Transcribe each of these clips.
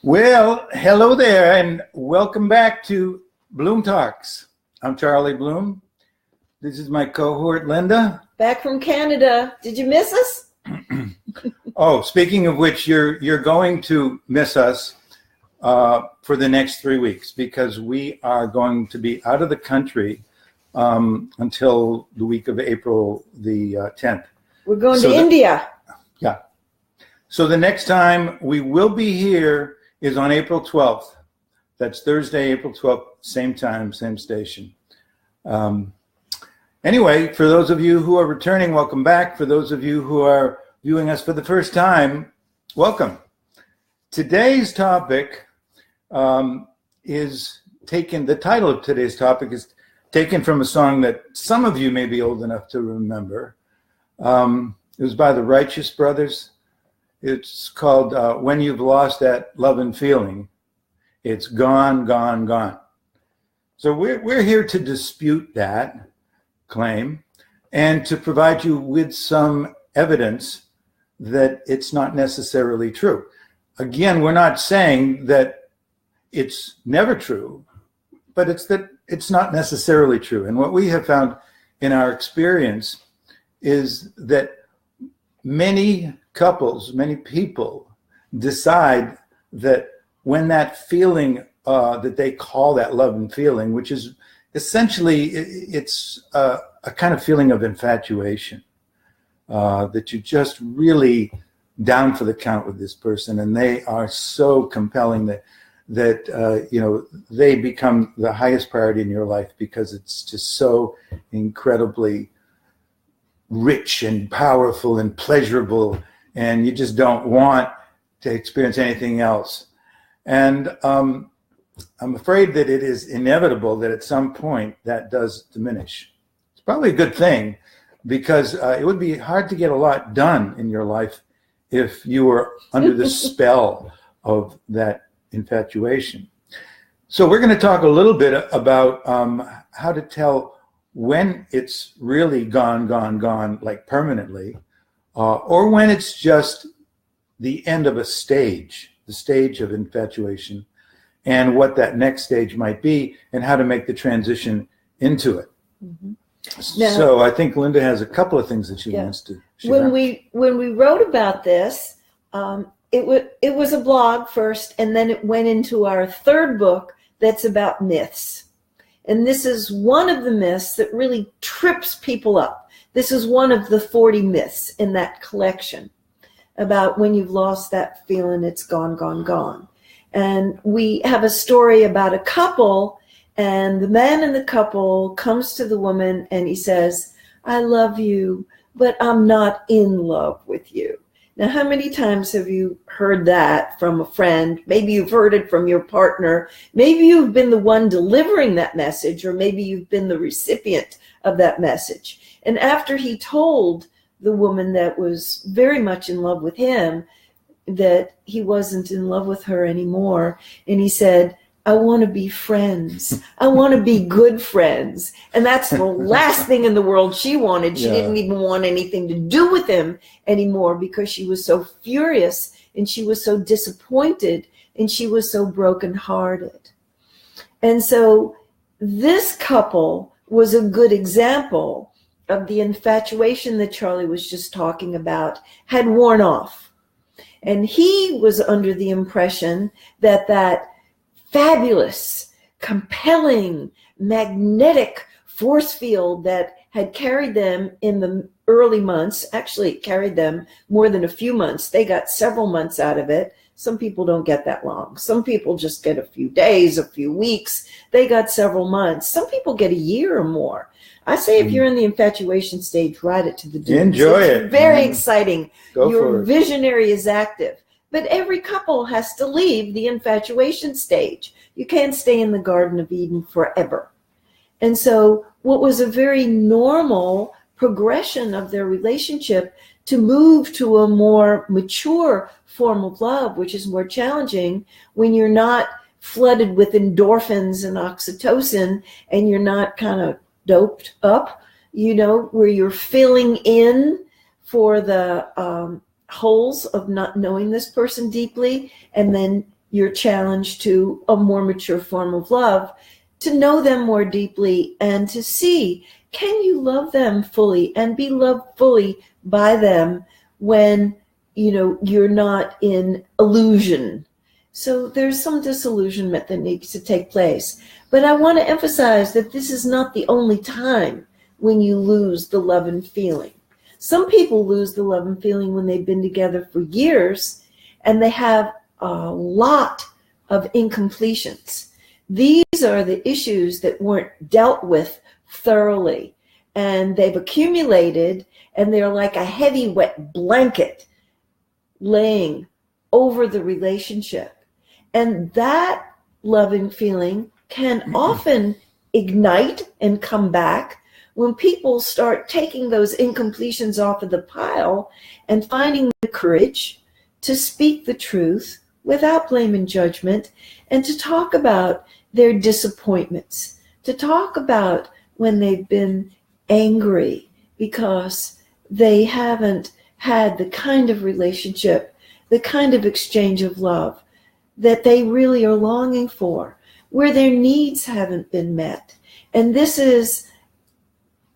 Well, hello there, and welcome back to Bloom Talks. I'm Charlie Bloom. This is my cohort, Linda. Back from Canada. Did you miss us? Oh, speaking of which, you're going to miss us for the next 3 weeks because we are going to be out of the country until the week of April the 10th. We're going to India. Yeah. So the next time we will be here is on April 12th. That's Thursday, April 12th, same time, same station. Anyway, for those of you who are returning, welcome back. For those of you who are viewing us for the first time, welcome. Today's topic the title of today's topic is taken from a song that some of you may be old enough to remember. It was by the Righteous Brothers. It's called When You've Lost That Love and Feeling. It's gone, gone, gone. So we're here to dispute that claim and to provide you with some evidence that it's not necessarily true. Again, we're not saying that it's never true, but it's that it's not necessarily true. And what we have found in our experience is that many couples, many people decide that when that feeling that they call that love and feeling, which is essentially, it's a kind of feeling of infatuation, that you're just really down for the count with this person, and they are so compelling that they become the highest priority in your life because it's just so incredibly rich and powerful and pleasurable, and you just don't want to experience anything else. And I'm afraid that it is inevitable that at some point that does diminish. It's probably a good thing because it would be hard to get a lot done in your life if you were under the spell of that infatuation. So we're going to talk a little bit about how to tell when it's really gone, like permanently, or when it's just the end of a stage, the stage of infatuation, and what that next stage might be, and how to make the transition into it. Mm-hmm. Now, so I think Linda has a couple of things that she wants to share. When we wrote about this, it was a blog first, and then it went into our third book that's about myths. And this is one of the myths that really trips people up. This is one of the 40 myths in that collection about when you've lost that feeling, it's gone, gone, gone. And we have a story about a couple, and the man in the couple comes to the woman and he says, I love you, but I'm not in love with you. Now, how many times have you heard that from a friend? Maybe you've heard it from your partner. Maybe you've been the one delivering that message, or maybe you've been the recipient of that message. And after he told the woman that was very much in love with him that he wasn't in love with her anymore, and he said, I want to be friends. I want to be good friends. And that's the last thing in the world she wanted. She didn't even want anything to do with him anymore because she was so furious and she was so disappointed and she was so brokenhearted. And so this couple was a good example of the infatuation that Charlie was just talking about had worn off. And he was under the impression that that fabulous, compelling, magnetic force field that had carried them in the early months, actually carried them more than a few months. They got several months out of it. Some people don't get that long. Some people just get a few days, a few weeks. They got several months. Some people get a year or more. I say if you're in the infatuation stage, ride it to the dunes. Enjoy it. It's very exciting. Go Your for it. visionary is active. But every couple has to leave the infatuation stage. You can't stay in the Garden of Eden forever. And so what was a very normal progression of their relationship to move to a more mature form of love, which is more challenging when you're not flooded with endorphins and oxytocin and you're not kind of doped up, where you're filling in for the holes of not knowing this person deeply, and then your challenge to a more mature form of love, to know them more deeply and to see, can you love them fully and be loved fully by them when, you're not in illusion. So there's some disillusionment that needs to take place. But I want to emphasize that this is not the only time when you lose the love and feeling. Some people lose the love and feeling when they've been together for years and they have a lot of incompletions. These are the issues that weren't dealt with thoroughly, and they've accumulated, and they're like a heavy, wet blanket laying over the relationship. And that loving feeling can often ignite and come back when people start taking those incompletions off of the pile and finding the courage to speak the truth without blame and judgment, and to talk about their disappointments, to talk about when they've been angry because they haven't had the kind of relationship, the kind of exchange of love that they really are longing for, where their needs haven't been met. And this is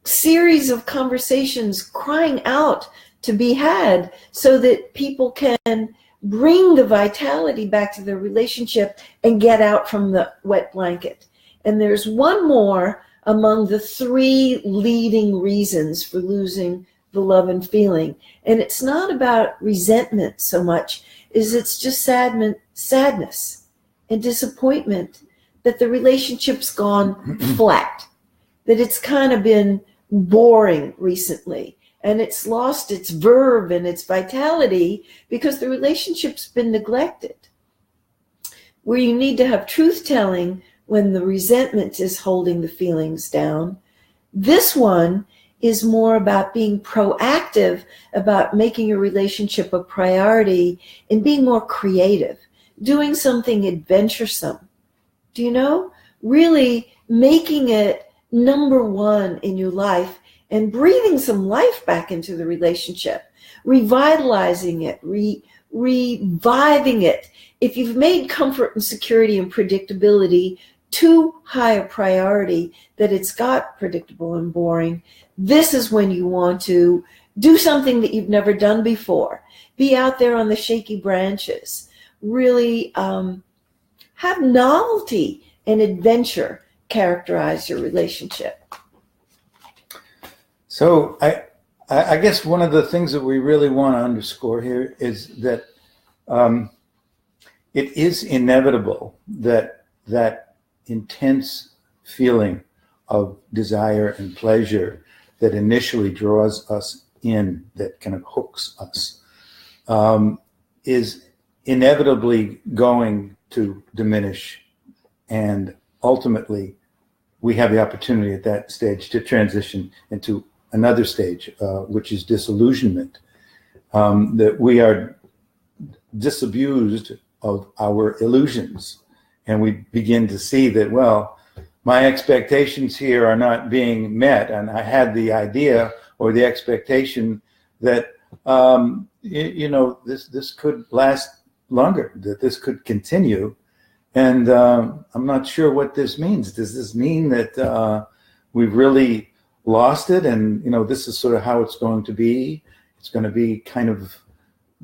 a series of conversations crying out to be had so that people can bring the vitality back to their relationship and get out from the wet blanket. And there's one more among the three leading reasons for losing the love and feeling. And it's not about resentment so much as it's just sadness and disappointment that the relationship's gone flat, that it's kind of been boring recently. And it's lost its verve and its vitality because the relationship's been neglected. Where you need to have truth-telling when the resentment is holding the feelings down. This one is more about being proactive, about making your relationship a priority and being more creative, doing something adventuresome. Do you know? Really making it number one in your life and breathing some life back into the relationship, revitalizing it, reviving it. If you've made comfort and security and predictability too high a priority that it's got predictable and boring, this is when you want to do something that you've never done before. Be out there on the shaky branches. Really have novelty and adventure characterize your relationship. So I guess one of the things that we really want to underscore here is that it is inevitable that that intense feeling of desire and pleasure that initially draws us in, that kind of hooks us, is inevitably going to diminish. And ultimately, we have the opportunity at that stage to transition into another stage, which is disillusionment, that we are disabused of our illusions. And we begin to see that, well, my expectations here are not being met. And I had the idea or the expectation that, this could last longer, that this could continue. And I'm not sure what this means. Does this mean that we've really lost it? And, this is sort of how it's going to be. It's going to be kind of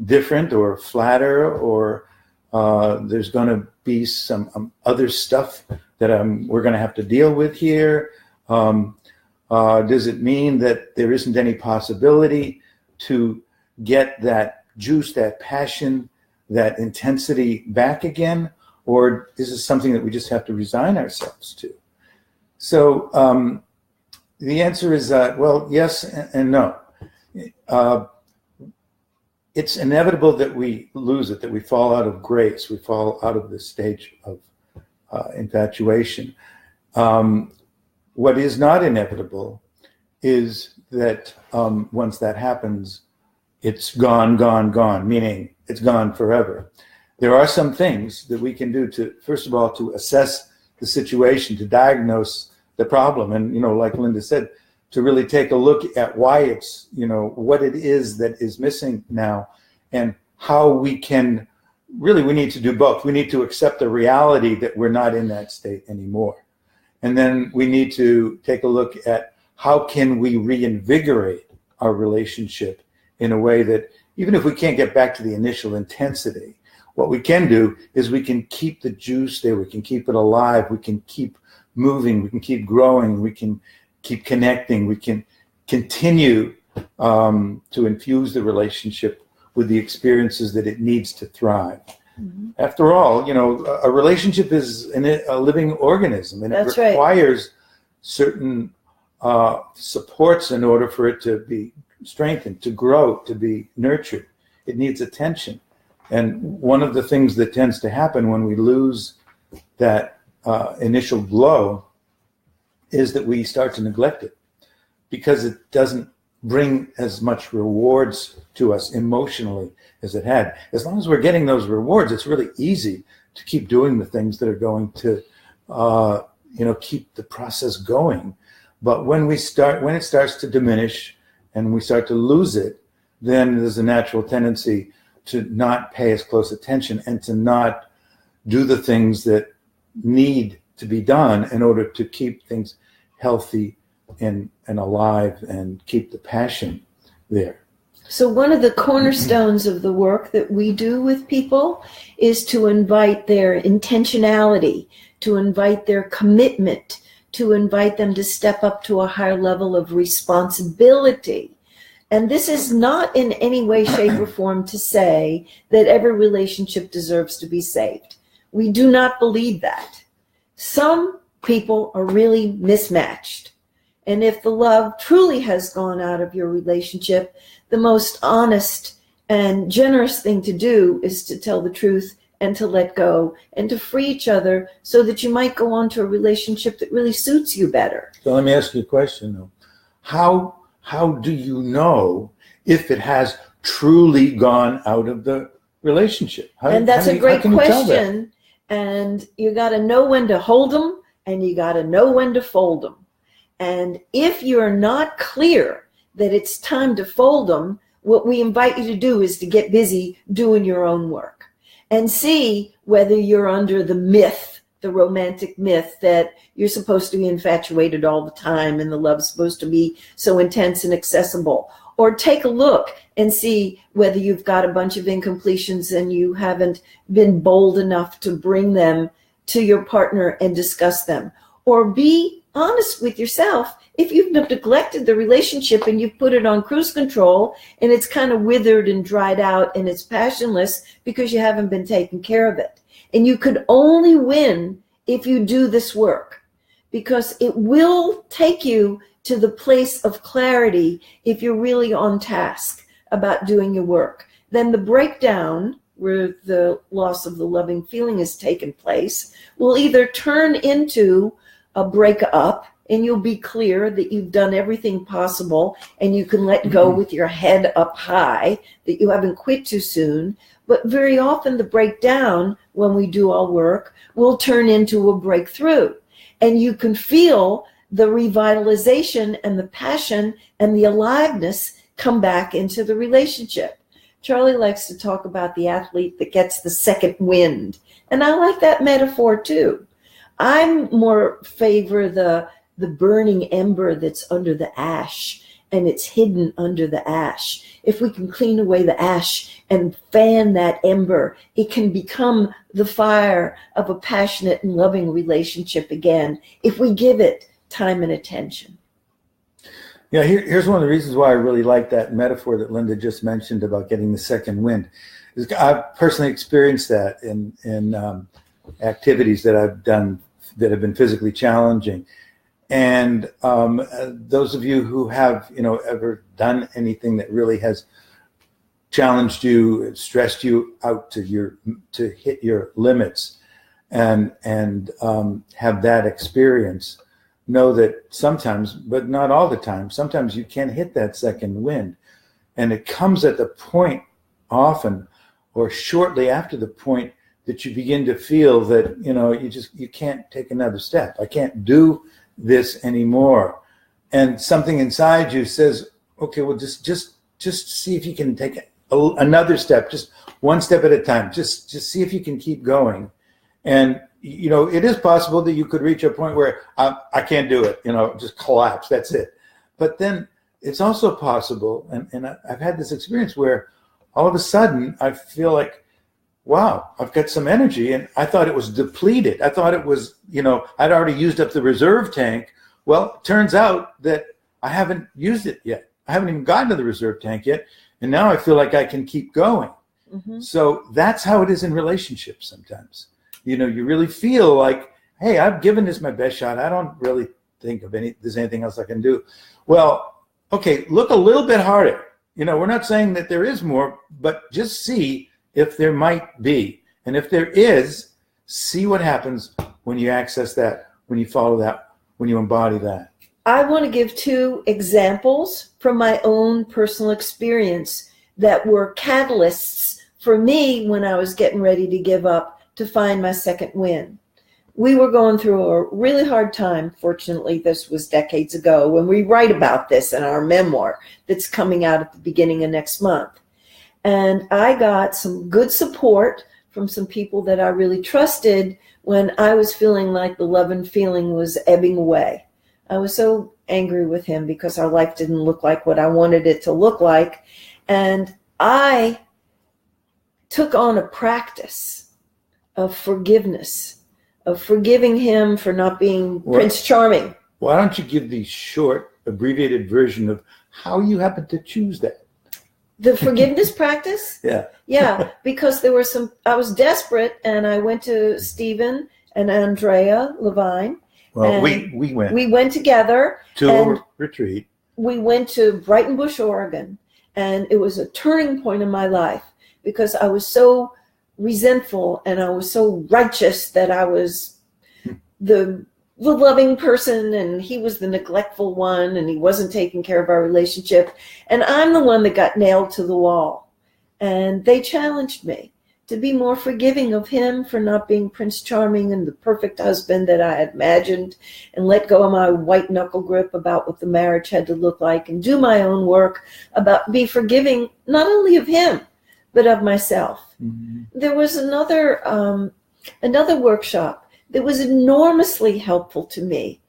different or flatter, or there's going to be some other stuff that we're going to have to deal with here. Does it mean that there isn't any possibility to get that juice, that passion, that intensity back again? Or is this something that we just have to resign ourselves to? So the answer is, well, yes and no. It's inevitable that we lose it, that we fall out of grace, we fall out of the stage of infatuation. What is not inevitable is that once that happens, it's gone, meaning it's gone forever. There are some things that we can do to, first of all, to assess the situation, to diagnose the problem. And, like Linda said, to really take a look at why it's, what it is that is missing now, and how we can really we need to do both. We need to accept the reality that we're not in that state anymore. And then we need to take a look at how can we reinvigorate our relationship in a way that even if we can't get back to the initial intensity, what we can do is we can keep the juice there, we can keep it alive, we can keep moving, we can keep growing, we can keep connecting, we can continue to infuse the relationship with the experiences that it needs to thrive. Mm-hmm. After all, a relationship is a living organism, and That's it requires certain supports in order for it to be strengthened, to grow, to be nurtured. It needs attention. And one of the things that tends to happen when we lose that initial glow is that we start to neglect it because it doesn't bring as much rewards to us emotionally as it had. As long as we're getting those rewards, it's really easy to keep doing the things that are going to, keep the process going. But when it starts to diminish and we start to lose it, then there's a natural tendency to not pay as close attention and to not do the things that need to be done in order to keep things healthy and alive and keep the passion there. So one of the cornerstones of the work that we do with people is to invite their intentionality, to invite their commitment, to invite them to step up to a higher level of responsibility. And this is not in any way, shape, or form to say that every relationship deserves to be saved. We do not believe that. Some people are really mismatched. And if the love truly has gone out of your relationship, the most honest and generous thing to do is to tell the truth and to let go and to free each other so that you might go on to a relationship that really suits you better. So let me ask you a question, though. How do you know if it has truly gone out of the relationship? And that's a great question. And you got to know when to hold them and you got to know when to fold them. And if you're not clear that it's time to fold them, what we invite you to do is to get busy doing your own work and see whether you're under the myth, the romantic myth that you're supposed to be infatuated all the time and the love's supposed to be so intense and accessible. Or take a look and see whether you've got a bunch of incompletions and you haven't been bold enough to bring them to your partner and discuss them. Or be honest with yourself. If you've neglected the relationship and you've put it on cruise control and it's kind of withered and dried out and it's passionless because you haven't been taking care of it. And you could only win if you do this work, because it will take you to the place of clarity if you're really on task about doing your work. Then the breakdown, where the loss of the loving feeling has taken place, will either turn into a breakup, and you'll be clear that you've done everything possible and you can let go with your head up high, that you haven't quit too soon. But very often the breakdown, when we do our work, will turn into a breakthrough. And you can feel the revitalization and the passion and the aliveness come back into the relationship. Charlie likes to talk about the athlete that gets the second wind. And I like that metaphor too. I'm more favor the burning ember that's under the ash and it's hidden under the ash. If we can clean away the ash and fan that ember, it can become the fire of a passionate and loving relationship again, if we give it time and attention. Yeah, here's one of the reasons why I really like that metaphor that Linda just mentioned about getting the second wind. I've personally experienced that in activities that I've done that have been physically challenging. And those of you who have, ever done anything that really has challenged you, stressed you out to hit your limits, and have that experience, know that sometimes, but not all the time, sometimes you can hit that second wind, and it comes at the point often, or shortly after the point, that you begin to feel that, you can't take another step. I can't do this anymore. And something inside you says, okay, well, just see if you can take another step, just one step at a time. Just see if you can keep going. And, it is possible that you could reach a point where I can't do it, just collapse. That's it. But then it's also possible, and I've had this experience where all of a sudden I feel like, wow, I've got some energy, and I thought it was depleted. I thought it was, I'd already used up the reserve tank. Well, it turns out that I haven't used it yet. I haven't even gotten to the reserve tank yet. And now I feel like I can keep going. Mm-hmm. So that's how it is in relationships sometimes. You really feel like, hey, I've given this my best shot. I don't really think there's anything else I can do. Well, okay, look a little bit harder. We're not saying that there is more, but just see if there might be. And if there is, see what happens when you access that, when you follow that, when you embody that. I want to give 2 examples from my own personal experience that were catalysts for me when I was getting ready to give up to find my second win. We were going through a really hard time. Fortunately, this was decades ago when we write about this in our memoir that's coming out at the beginning of next month. And I got some good support from some people that I really trusted when I was feeling like the love and feeling was ebbing away. I was so angry with him because our life didn't look like what I wanted it to look like. And I took on a practice of forgiveness, of forgiving him for not being Prince Charming. Why don't you give the short, abbreviated version of how you happened to choose that? The forgiveness practice? Yeah. Yeah, because I was desperate, and I went to Stephen and Andrea Levine. Well, we went. We went together. To a retreat. We went to Brighton Bush, Oregon, and it was a turning point in my life because I was so resentful and I was so righteous that I was the loving person and he was the neglectful one and he wasn't taking care of our relationship. And I'm the one that got nailed to the wall. And they challenged me to be more forgiving of him for not being Prince Charming and the perfect husband that I had imagined, and let go of my white knuckle grip about what the marriage had to look like and do my own work about be forgiving not only of him, but of myself. Mm-hmm. There was another workshop that was enormously helpful to me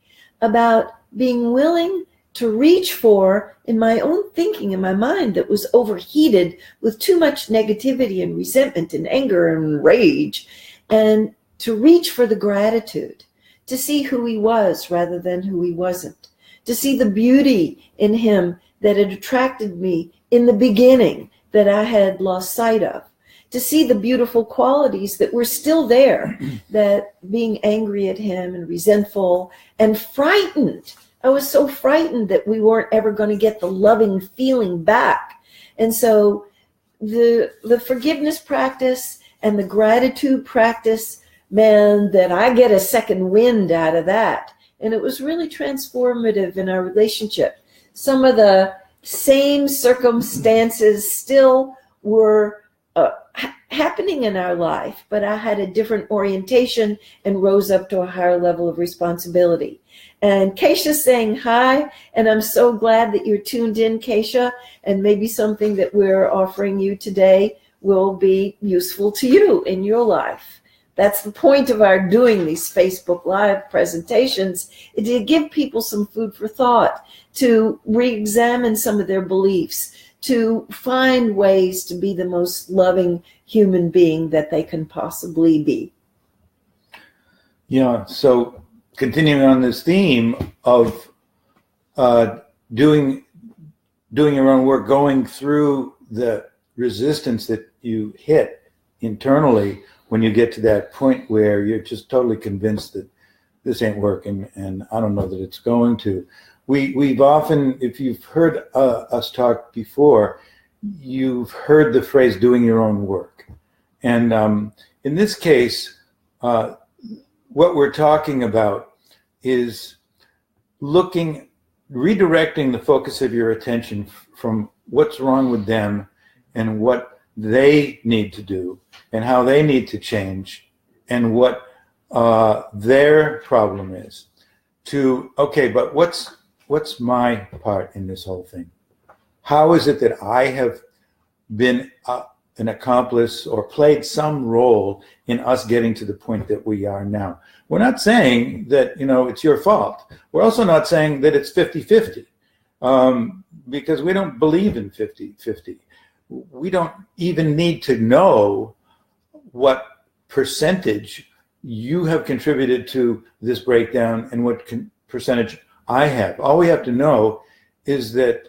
about being willing to reach for, in my own thinking, in my mind that was overheated with too much negativity and resentment and anger and rage, and to reach for the gratitude, to see who he was rather than who he wasn't, to see the beauty in him that had attracted me in the beginning that I had lost sight of, to see the beautiful qualities that were still there, that being angry at him and resentful and frightened. I was so frightened that we weren't ever going to get the loving feeling back. And so the forgiveness practice and the gratitude practice, man, that I get a second wind out of that. And it was really transformative in our relationship. Some of the same circumstances still were happening in our life, but I had a different orientation and rose up to a higher level of responsibility. And Keisha's saying hi, and I'm so glad that you're tuned in, Keisha, and maybe something that we're offering you today will be useful to you in your life. That's the point of our doing these Facebook Live presentations, is to give people some food for thought, to re-examine some of their beliefs, to find ways to be the most loving human being that they can possibly be. Yeah, so continuing on this theme of doing your own work, going through the resistance that you hit internally when you get to that point where you're just totally convinced that this ain't working and I don't know that it's going to. We've often, if you've heard us talk before, you've heard the phrase doing your own work. And in this case, what we're talking about is redirecting the focus of your attention from what's wrong with them and what they need to do and how they need to change and what their problem is, to, okay, but what's my part in this whole thing? How is it that I have been an accomplice or played some role in us getting to the point that we are now. We're not saying that, it's your fault. We're also not saying that it's 50-50, because we don't believe in 50-50. We don't even need to know what percentage you have contributed to this breakdown and what percentage I have. All we have to know is that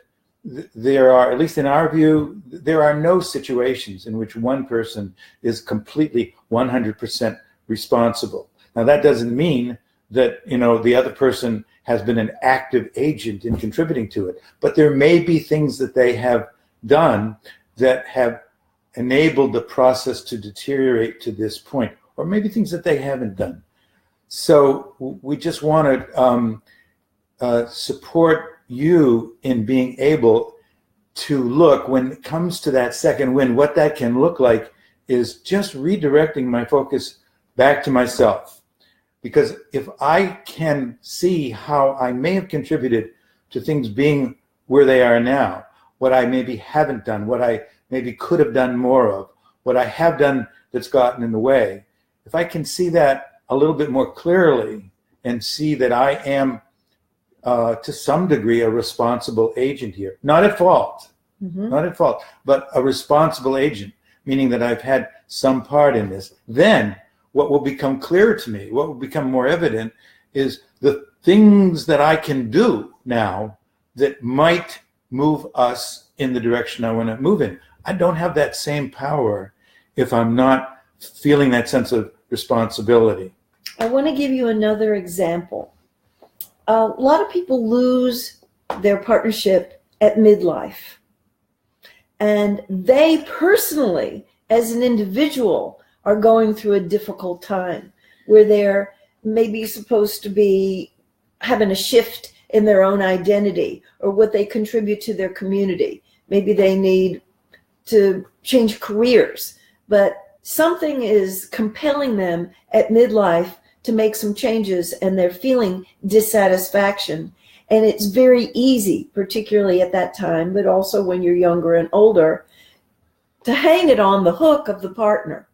there are, at least in our view, there are no situations in which one person is completely 100% responsible. Now, that doesn't mean that, the other person has been an active agent in contributing to it, but there may be things that they have done that have enabled the process to deteriorate to this point, or maybe things that they haven't done. So we just want to support you in being able to look, when it comes to that second wind, what that can look like is just redirecting my focus back to myself. Because if I can see how I may have contributed to things being where they are now, what I maybe haven't done, what I maybe could have done more of, what I have done that's gotten in the way, if I can see that a little bit more clearly and see that I am to some degree a responsible agent here, not at fault, but a responsible agent, meaning that I've had some part in this, then what will become clearer to me, what will become more evident, is the things that I can do now that might move us in the direction I want to move in. I don't have that same power if I'm not feeling that sense of responsibility. I want to give you another example. A lot of people lose their partnership at midlife. And they personally, as an individual, are going through a difficult time where they're maybe supposed to be having a shift in their own identity or what they contribute to their community. Maybe they need to change careers, but something is compelling them at midlife to make some changes, and they're feeling dissatisfaction. And it's very easy, particularly at that time, but also when you're younger and older, to hang it on the hook of the partner.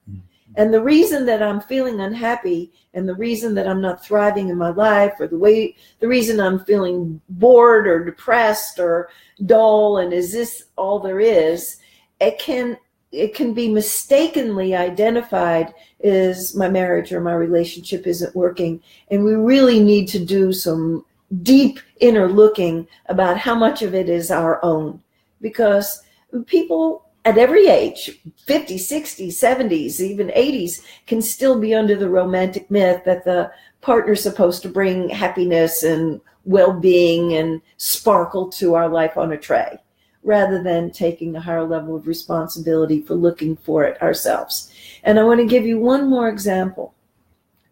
And the reason that I'm feeling unhappy, and the reason that I'm not thriving in my life, or the reason I'm feeling bored or depressed or dull, and is this all there is, it can be mistakenly identified as my marriage or my relationship isn't working. And we really need to do some deep inner looking about how much of it is our own. Because people at every age, 50, 60, 70s, even 80s, can still be under the romantic myth that the partner's supposed to bring happiness and well-being and sparkle to our life on a tray, rather than taking a higher level of responsibility for looking for it ourselves. And I want to give you one more example.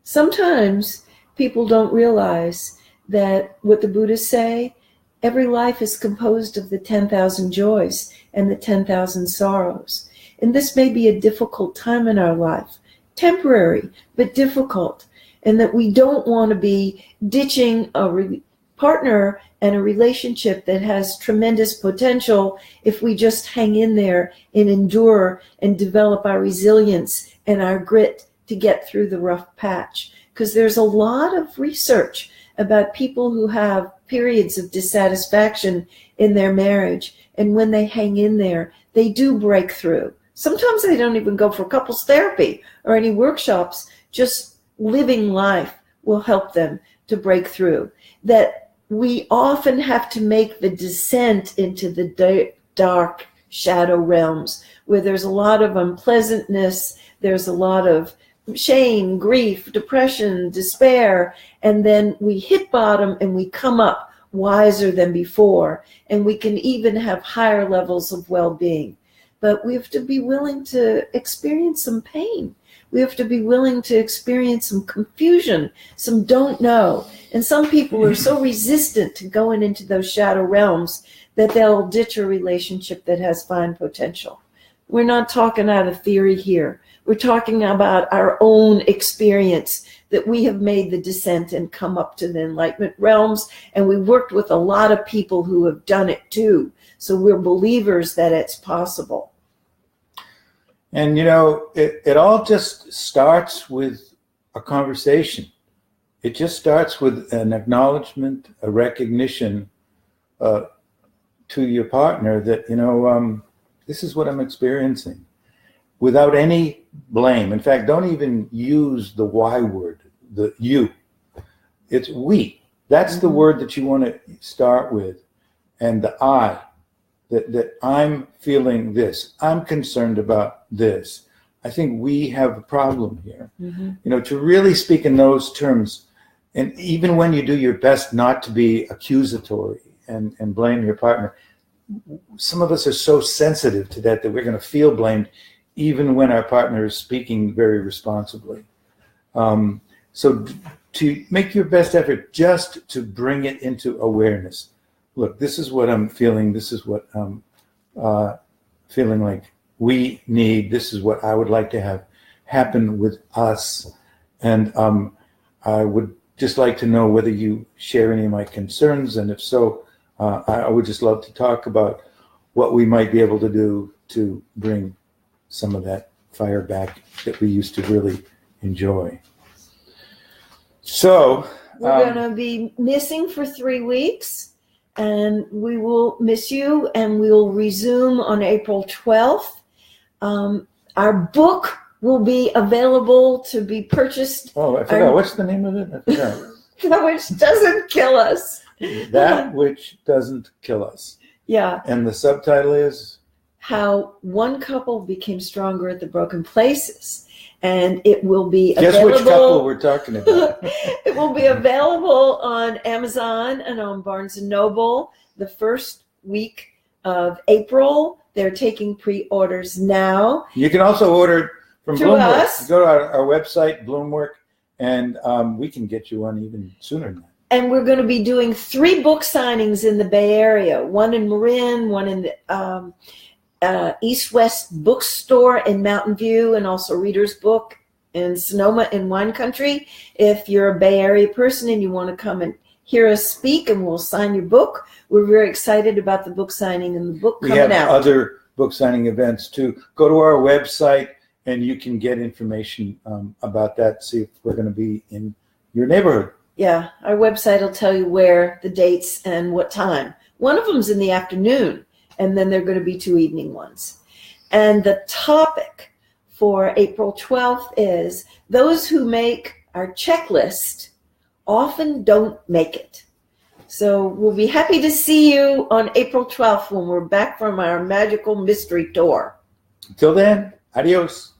Sometimes people don't realize that what the Buddhists say, every life is composed of the 10,000 joys and the 10,000 sorrows. And this may be a difficult time in our life, temporary, but difficult, and that we don't want to be ditching a partner and a relationship that has tremendous potential if we just hang in there and endure and develop our resilience and our grit to get through the rough patch. Because there's a lot of research about people who have periods of dissatisfaction in their marriage, and when they hang in there, they do break through. Sometimes they don't even go for couples therapy or any workshops. Just living life will help them to break through. That we often have to make the descent into the dark shadow realms where there's a lot of unpleasantness, there's a lot of shame, grief, depression, despair, and then we hit bottom and we come up wiser than before, and we can even have higher levels of well-being. But we have to be willing to experience some pain. We have to be willing to experience some confusion, some don't know. And some people are so resistant to going into those shadow realms that they'll ditch a relationship that has fine potential. We're not talking out of theory here. We're talking about our own experience, that we have made the descent and come up to the enlightenment realms. And we worked with a lot of people who have done it too. So we're believers that it's possible. And, it all just starts with a conversation. It just starts with an acknowledgement, a recognition to your partner that, this is what I'm experiencing, without any blame. In fact, don't even use the Y word, the you. It's we. That's the word that you want to start with. And the I, that I'm feeling this. I'm concerned about this. I think we have a problem here. To really speak in those terms, and even when you do your best not to be accusatory and blame your partner, some of us are so sensitive to that we're going to feel blamed even when our partner is speaking very responsibly. So to make your best effort just to bring it into awareness. Look, this is what I'm feeling. This is what I'm feeling like we need. This is what I would like to have happen with us. And I would just like to know whether you share any of my concerns. And if so, I would just love to talk about what we might be able to do to bring some of that fire back that we used to really enjoy. So we're going to be missing for 3 weeks, and we will miss you, and we'll resume on April 12th. Our book will be available to be purchased. Oh, I forgot. What's the name of it? I forgot. That which doesn't kill us. That which doesn't kill us. Yeah. And the subtitle is? How One Couple Became Stronger at the Broken Places. And it will be available. Guess which couple we're talking about. It will be available on Amazon and on Barnes & Noble the first week of April. They're taking pre-orders now. You can also order from through Bloomwork. us. You go to our website, Bloomwork, and we can get you one even sooner than that. And we're going to be doing 3 book signings in the Bay Area, one in Marin, one in the East West Bookstore in Mountain View, and also Reader's Book in Sonoma in Wine Country. If you're a Bay Area person and you want to come and hear us speak and we'll sign your book, we're very excited about the book signing and the book coming out. We have other book signing events too. Go to our website and you can get information about that, see if we're going to be in your neighborhood. Yeah, our website will tell you where, the dates, and what time. One of them's in the afternoon, and then there are going to be 2 evening ones. And the topic for April 12th is those who make our checklist often don't make it. So we'll be happy to see you on April 12th when we're back from our magical mystery tour. Until then, adios.